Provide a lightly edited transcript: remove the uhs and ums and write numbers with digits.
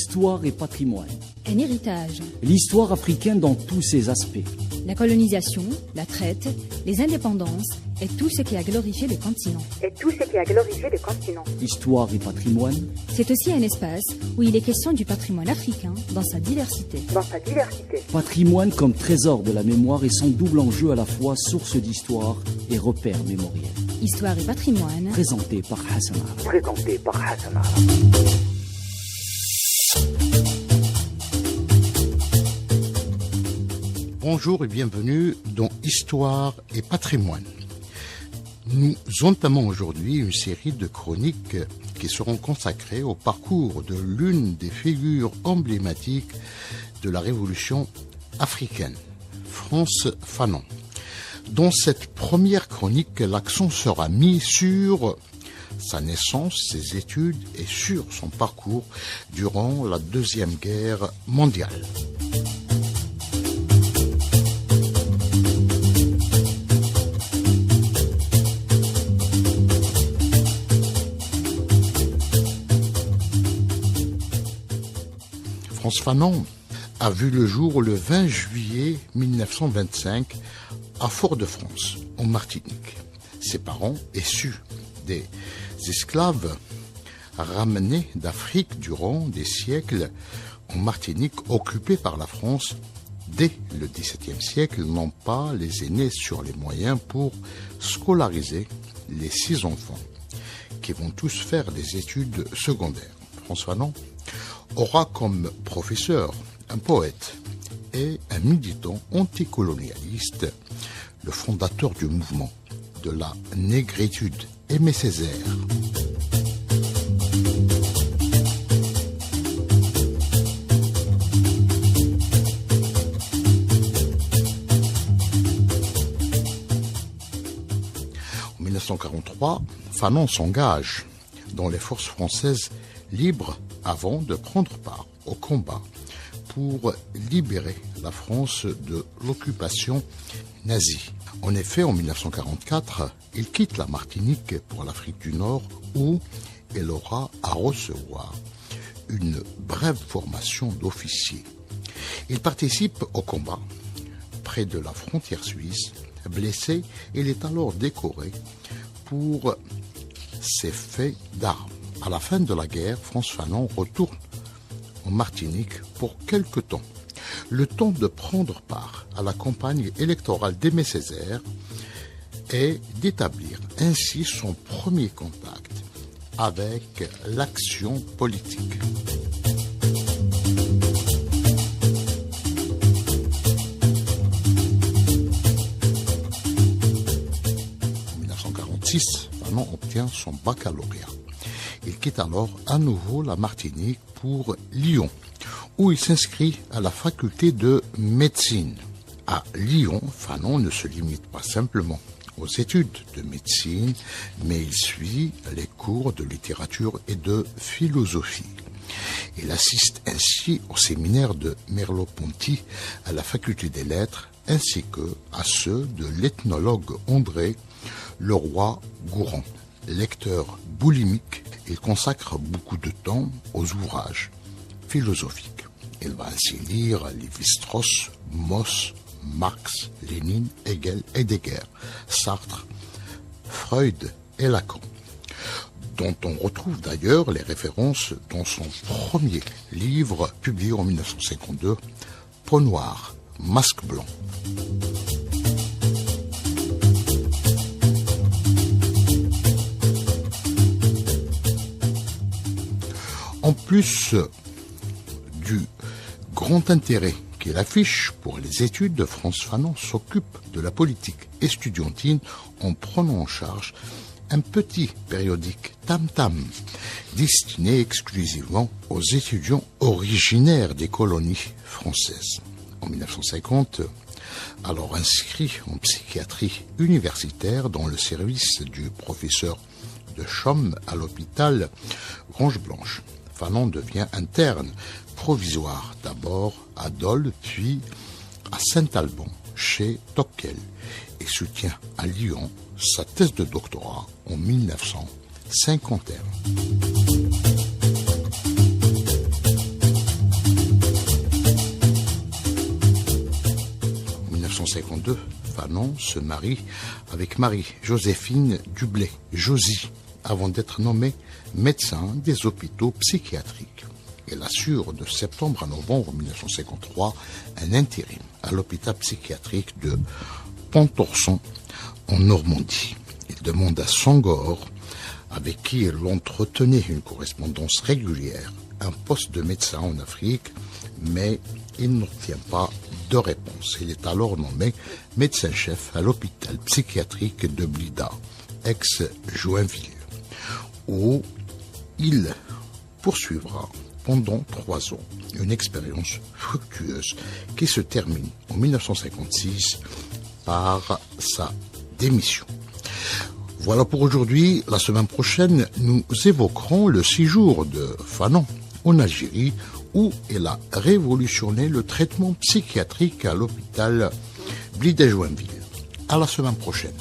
Histoire et patrimoine. Un héritage. L'histoire africaine dans tous ses aspects. La colonisation, la traite, les indépendances et tout ce qui a glorifié le continent. Histoire et patrimoine. C'est aussi un espace où il est question du patrimoine africain dans sa diversité. Patrimoine comme trésor de la mémoire et son double enjeu à la fois source d'histoire et repère mémoriel. Histoire et patrimoine. Présenté par Hassan Arab. Bonjour et bienvenue dans Histoire et patrimoine. Nous entamons aujourd'hui une série de chroniques qui seront consacrées au parcours de l'une des figures emblématiques de la Révolution africaine, Frantz Fanon. Dans cette première chronique, l'accent sera mis sur sa naissance, ses études et sur son parcours durant la Deuxième Guerre mondiale. Frantz Fanon a vu le jour le 20 juillet 1925 à Fort-de-France, en Martinique. Ses parents, issus des esclaves ramenés d'Afrique durant des siècles en Martinique, occupée par la France, dès le XVIIe siècle, n'ont pas les aînés sur les moyens pour scolariser les 6 enfants, qui vont tous faire des études secondaires. Frantz Fanon aura comme professeur un poète et un militant anticolonialiste, le fondateur du mouvement de la négritude, Aimé Césaire. En 1943, Fanon s'engage dans les forces françaises libres avant de prendre part au combat pour libérer la France de l'occupation nazie. En effet, en 1944, il quitte la Martinique pour l'Afrique du Nord où il aura à recevoir une brève formation d'officier. Il participe au combat près de la frontière suisse. Blessé, il est alors décoré pour ses faits d'armes. À la fin de la guerre, Frantz Fanon retourne en Martinique pour quelque temps, le temps de prendre part à la campagne électorale d'Aimé Césaire et d'établir ainsi son premier contact avec l'action politique. En 1946, Fanon obtient son baccalauréat. Il quitte alors à nouveau la Martinique pour Lyon, où il s'inscrit à la faculté de médecine. À Lyon, Fanon ne se limite pas simplement aux études de médecine, mais il suit les cours de littérature et de philosophie. Il assiste ainsi au séminaire de Merleau-Ponty à la faculté des lettres, ainsi que à ceux de l'ethnologue André Leroy-Gourand. Lecteur boulimique, il consacre beaucoup de temps aux ouvrages philosophiques. Il va ainsi lire Lévi-Strauss, Mauss, Marx, Lénine, Hegel, Heidegger, Sartre, Freud et Lacan, dont on retrouve d'ailleurs les références dans son premier livre publié en 1952, Peau noire, masque blanc. En plus du grand intérêt qu'il affiche pour les études, Frantz Fanon s'occupe de la politique estudiantine en prenant en charge un petit périodique Tam Tam, destiné exclusivement aux étudiants originaires des colonies françaises. En 1950, alors inscrit en psychiatrie universitaire dans le service du professeur de Chaume à l'hôpital Grange-Blanche, Fanon devient interne provisoire, d'abord à Dole, puis à Saint-Alban, chez Tocquel, et soutient à Lyon sa thèse de doctorat en 1951. 1952, Fanon se marie avec Marie-Joséphine Dublé, Josie, avant d'être nommé médecin des hôpitaux psychiatriques. Elle assure de septembre à novembre 1953 un intérim à l'hôpital psychiatrique de Pontorson en Normandie. Il demande à Senghor, avec qui elle entretenait une correspondance régulière, un poste de médecin en Afrique, mais il n'obtient pas de réponse. Il est alors nommé médecin-chef à l'hôpital psychiatrique de Blida, ex-Joinville, où il poursuivra pendant 3 ans une expérience fructueuse qui se termine en 1956 par sa démission. Voilà pour aujourd'hui. La semaine prochaine, nous évoquerons le séjour de Fanon en Algérie, où elle a révolutionné le traitement psychiatrique à l'hôpital Blida-Joinville. À la semaine prochaine.